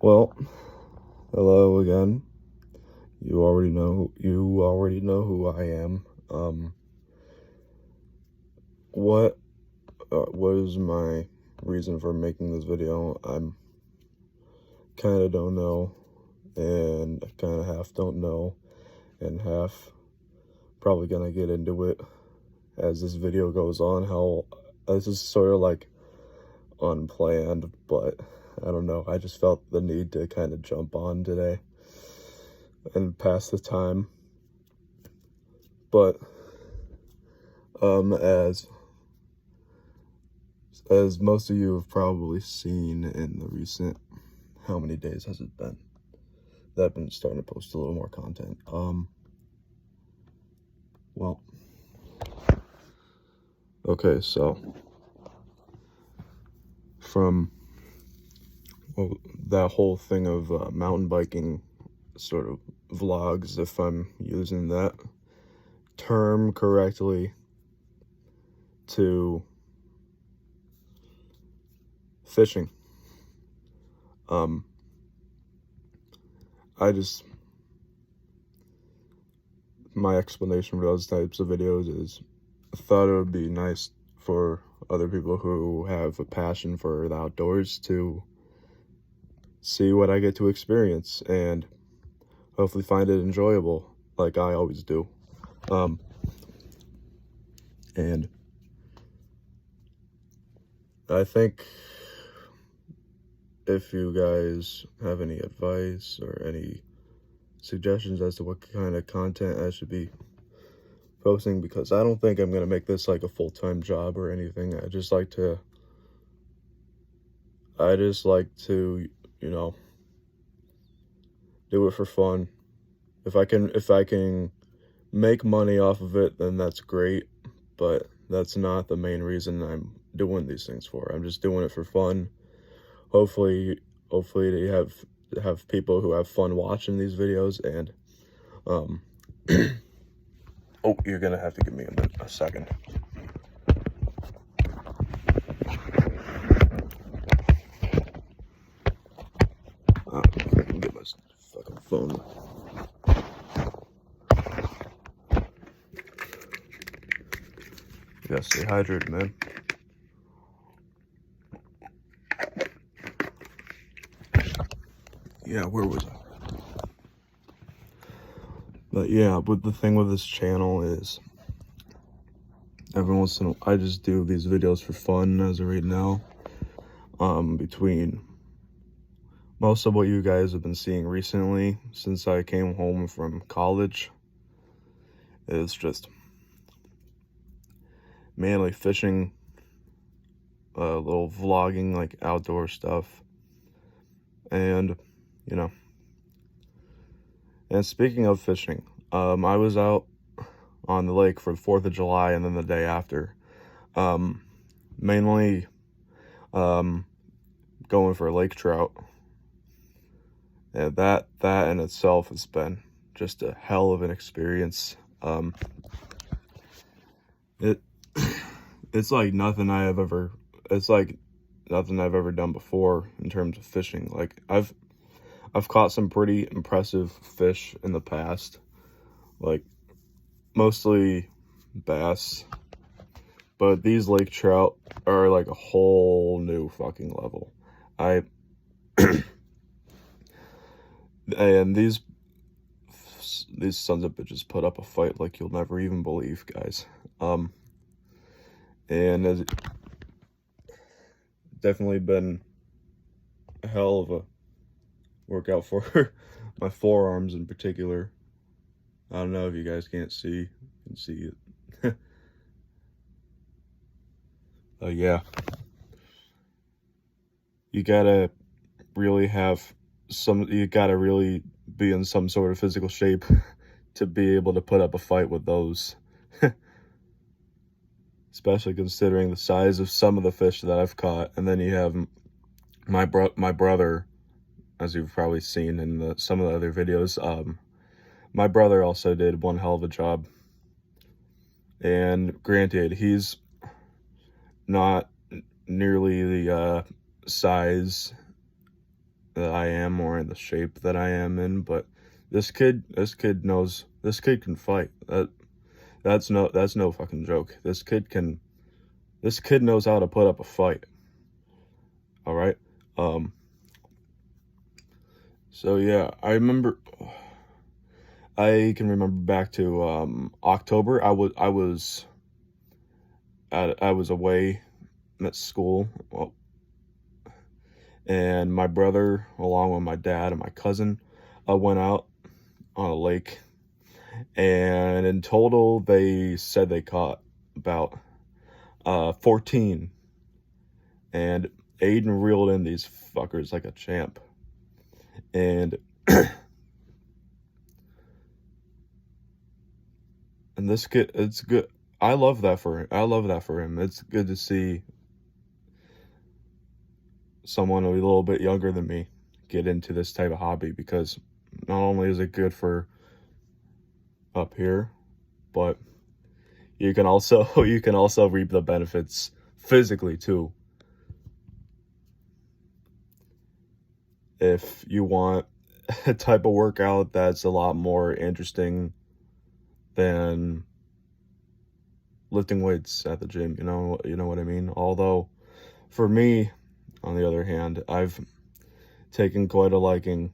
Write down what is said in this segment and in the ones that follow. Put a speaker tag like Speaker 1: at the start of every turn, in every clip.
Speaker 1: Well, hello again. You already know who I am. What what is my reason for making this video? I'm kind of don't know, and kind of half don't know, and half probably gonna get into it as this video goes on. How this is sort of like unplanned, but I don't know. I just felt the need to kind of jump on today and pass the time. But as most of you have probably seen in the recent, how many days has it been that I've been starting to post a little more content? Well, okay, so from that whole thing of mountain biking sort of vlogs, if I'm using that term correctly, to fishing. My explanation for those types of videos is I thought it would be nice for other people who have a passion for the outdoors to see what I get to experience and hopefully find it enjoyable like I always do. And I think if you guys have any advice or any suggestions as to what kind of content I should be posting, because I don't think I'm going to make this like a full-time job or anything. I just like to, you know, do it for fun. If I can make money off of it, then that's great, but that's not the main reason I'm doing these things for. I'm just doing it for fun. Hopefully to have people who have fun watching these videos. And oh, you're gonna have to give me a second. If I can get my fucking phone. You gotta stay hydrated, man. Yeah, where was I? But yeah, but the thing with this channel is every once in a while I just do these videos for fun as of right now. Between most of what you guys have been seeing recently since I came home from college is just mainly fishing, a little vlogging, like outdoor stuff, and you know. And speaking of fishing, I was out on the lake for the 4th of July and then the day after, mainly going for lake trout. And that in itself has been just a hell of an experience. It's like nothing I've ever done before in terms of fishing. Like I've caught some pretty impressive fish in the past, like mostly bass, but these lake trout are like a whole new fucking level. And these sons of bitches put up a fight like you'll never even believe, guys. And it's definitely been a hell of a workout for my forearms in particular. I don't know if you guys can't see, you can see it. Yeah. You gotta really be in some sort of physical shape to be able to put up a fight with those. Especially considering the size of some of the fish that I've caught. And then you have my brother, as you've probably seen in some of the other videos. My brother also did one hell of a job. And granted, he's not nearly the size that I am or in the shape that I am in, but this kid can fight. That's no fucking joke. This kid knows how to put up a fight. All right. So yeah, I can remember back to October. I was away at school, and my brother, along with my dad and my cousin, went out on a lake, and in total, they said they caught about 14, and Aiden reeled in these fuckers like a champ, and and this kid, it's good. I love that for him. It's good to see someone a little bit younger than me get into this type of hobby, because not only is it good for up here, but you can also reap the benefits physically too. If you want a type of workout that's a lot more interesting than lifting weights at the gym, you know what I mean? Although for me, on the other hand, I've taken quite a liking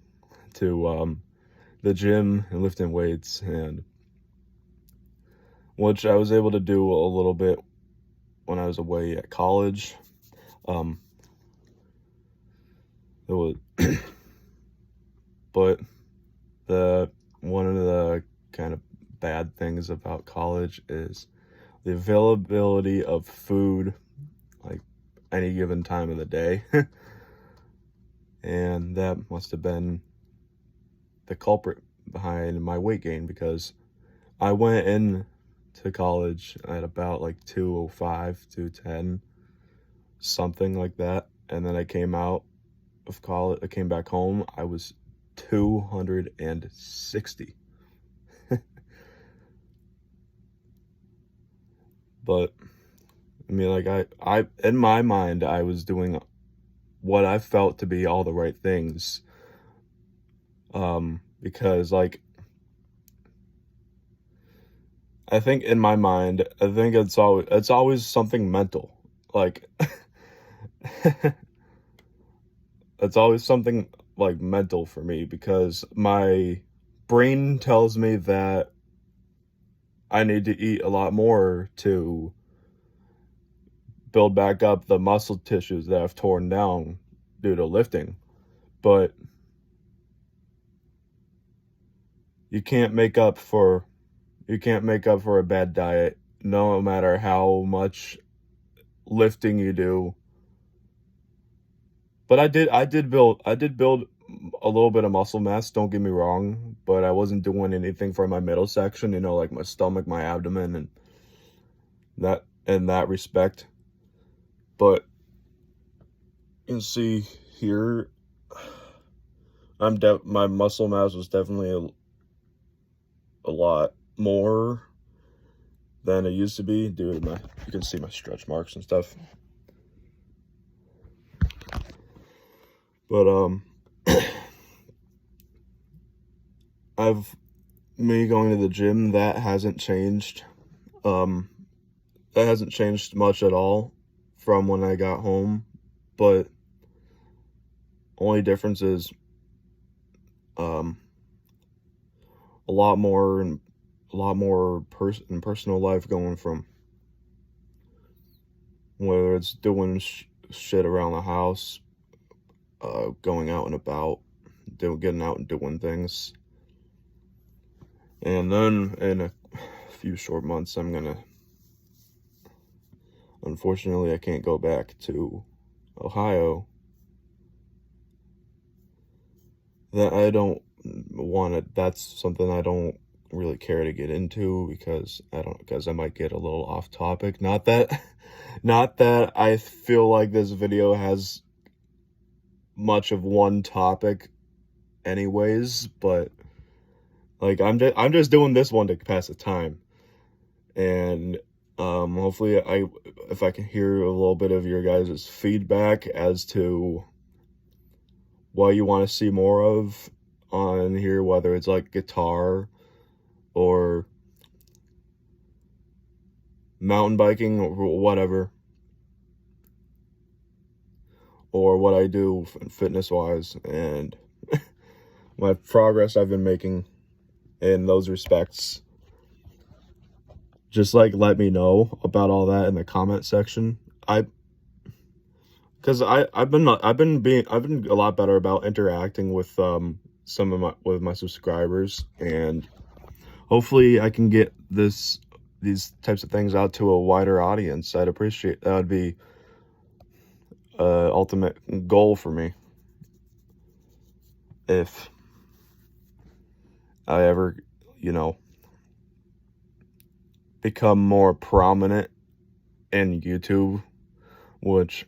Speaker 1: to the gym and lifting weights, and which I was able to do a little bit when I was away at college. It was but one of the kind of bad things about college is the availability of food, like any given time of the day. And that must have been the culprit behind my weight gain, because I went in to college at about like 205, 210, something like that. And then I came out of college, I came back home, I was 260. But I mean, like I in my mind, I was doing what I felt to be all the right things. Because like, I think in my mind, I think it's always something mental. Like it's always something like mental for me, because my brain tells me that I need to eat a lot more to build back up the muscle tissues that I've torn down due to lifting. But you can't make up for a bad diet, no matter how much lifting you do. But I did build a little bit of muscle mass, don't get me wrong, but I wasn't doing anything for my middle section, like my stomach, my abdomen, and that in that respect. But you can see here, my muscle mass was definitely a lot more than it used to be due to you can see my stretch marks and stuff. But me going to the gym, that hasn't changed. That hasn't changed much at all from when I got home, but only difference is a lot more personal life, going from whether it's doing shit around the house, going out and about, getting out and doing things. And then in a few short months, unfortunately, I can't go back to Ohio. That I don't want to, that's something I don't really care to get into, because I might get a little off topic. Not that I feel like this video has much of one topic anyways, but like I'm just doing this one to pass the time. And hopefully if I can hear a little bit of your guys' feedback as to what you want to see more of on here, whether it's like guitar or mountain biking or whatever, or what I do fitness wise and my progress I've been making in those respects. Just like let me know about all that in the comment section. Because I've been a lot better about interacting with some of my subscribers, and hopefully I can get these types of things out to a wider audience. I'd appreciate that. Would be ultimate goal for me if I ever, become more prominent in YouTube, which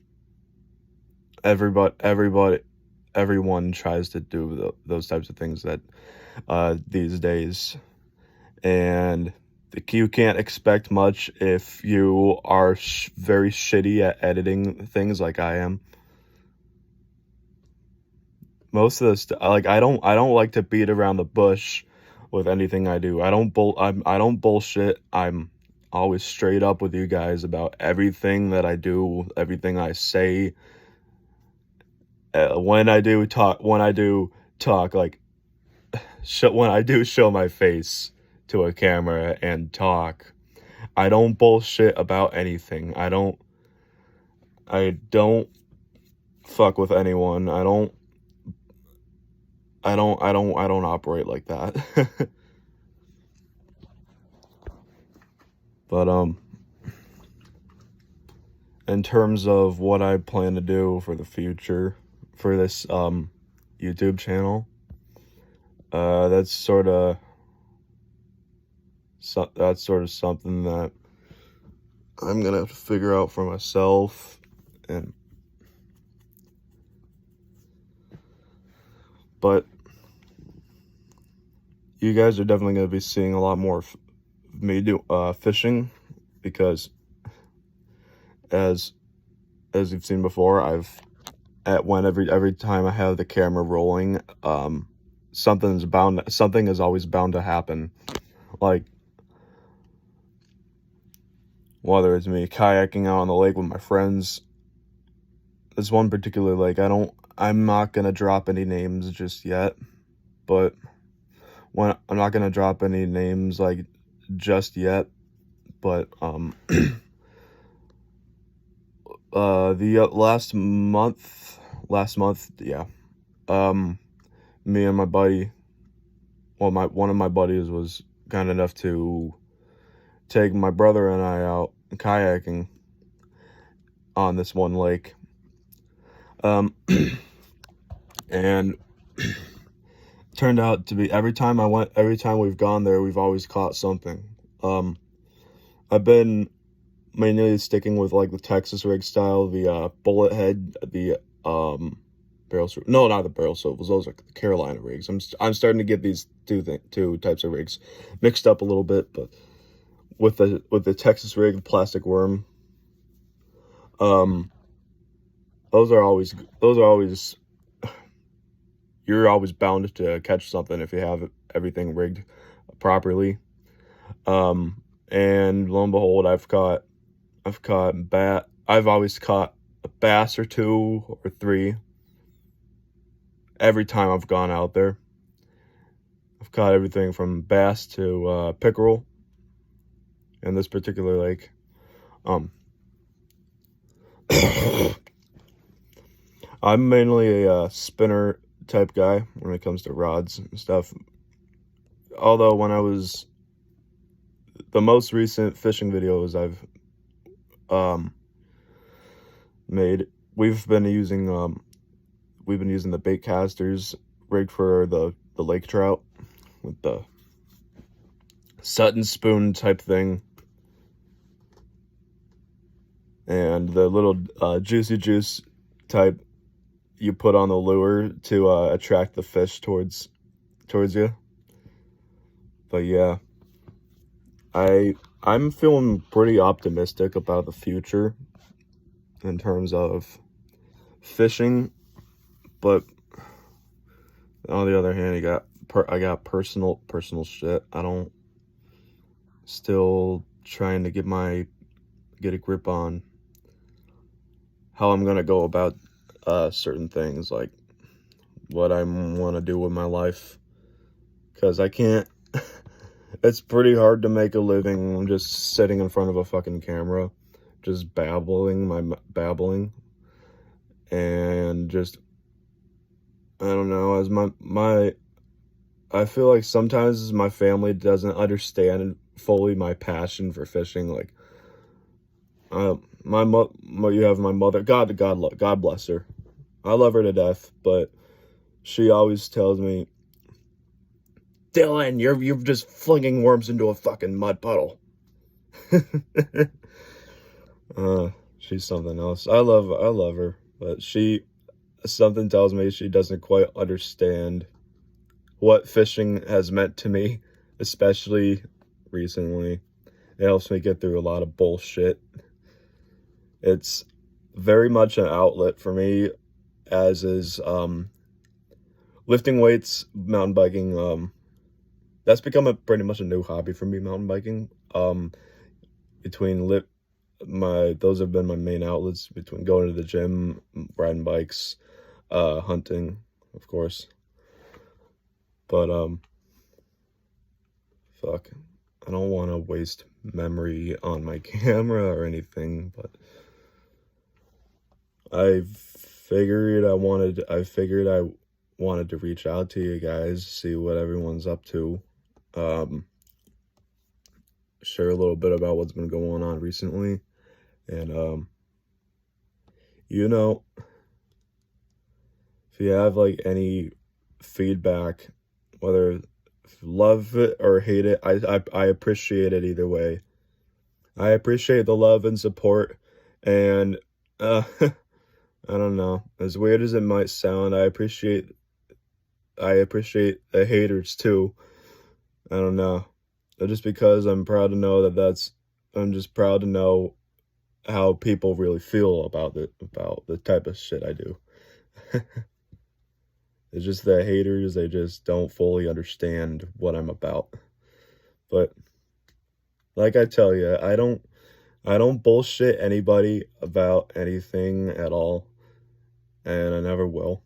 Speaker 1: everyone tries to do those types of things that these days, and you can't expect much if you are very shitty at editing things like I am. Most of this, like, I don't like to beat around the bush with anything I do. I don't bullshit. I'm always straight up with you guys about everything that I do, everything I say. When I do talk, like, when I do show my face to a camera and talk, I don't bullshit about anything. I don't fuck with anyone. I don't operate like that. But in terms of what I plan to do for the future for this YouTube channel, that's sort of something that I'm gonna have to figure out for myself. But you guys are definitely going to be seeing a lot more of me do fishing, because as you've seen before, every time I have the camera rolling, something is always bound to happen. Like, whether it's me kayaking out on the lake with my friends. This one particular lake, I'm not gonna drop any names just yet, but I'm not gonna drop any names like just yet, but the last month, yeah, me and my buddy, one of my buddies was kind enough to take my brother and I out kayaking on this one lake. And turned out to be, every time we've gone there, we've always caught something. I've been mainly sticking with like the Texas rig style, the bullet head, the barrel, no, not the barrel swivels, those are the Carolina rigs. I'm starting to get these two types of rigs mixed up a little bit, but with the Texas rig, plastic worm, those are always you're always bound to catch something if you have everything rigged properly. And lo and behold, I've always caught a bass or 2 or 3 every time I've gone out there. I've caught everything from bass to pickerel in this particular lake. I'm mainly a spinner type guy when it comes to rods and stuff. Although the most recent fishing videos I've made, we've been using the bait casters rigged for the lake trout with the Sutton spoon type thing, and the little juicy juice type you put on the lure to attract the fish towards you. But yeah, I'm feeling pretty optimistic about the future in terms of fishing, but on the other hand, I got personal shit. I don't, still trying to get a grip on how I'm gonna go about certain things, like what I want to do with my life, because I can't. It's pretty hard to make a living just sitting in front of a fucking camera, just babbling, and just, I don't know, as I feel like sometimes my family doesn't understand fully my passion for fishing. Like, you have my mother, God bless her. I love her to death, but she always tells me, Dylan, you're just flinging worms into a fucking mud puddle. She's something else. I love her, but something tells me she doesn't quite understand what fishing has meant to me, especially recently. It helps me get through a lot of bullshit. It's very much an outlet for me, as is lifting weights, mountain biking. That's become pretty much a new hobby for me, mountain biking. Those have been my main outlets, between going to the gym, riding bikes, hunting, of course. But fuck, I don't want to waste memory on my camera or anything, but I figured I wanted to reach out to you guys, see what everyone's up to, share a little bit about what's been going on recently, and you know, if you have like any feedback, whether love it or hate it, I appreciate it either way. I appreciate the love and support, and I don't know, as weird as it might sound, I appreciate the haters too. I don't know, just because I'm proud to know I'm just proud to know how people really feel about the type of shit I do. It's just the haters, they just don't fully understand what I'm about. But like I tell you, I don't bullshit anybody about anything at all, and I never will.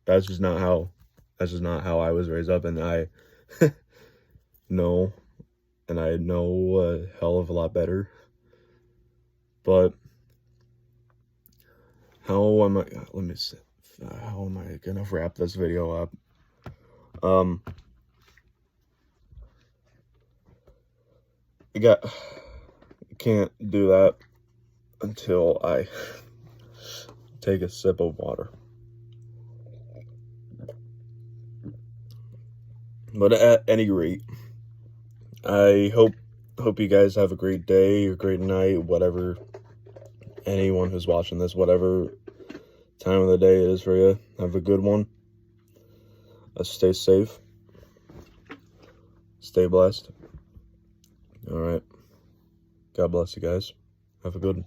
Speaker 1: That's just not how I was raised up, and I know a hell of a lot better. But how am I gonna wrap this video up? I can't do that until I take a sip of water. But at any rate, I hope you guys have a great day or great night, whatever, anyone who's watching this, whatever time of the day it is for you. Have a good one. Stay safe. Stay blessed. All right. God bless you guys. Have a good one.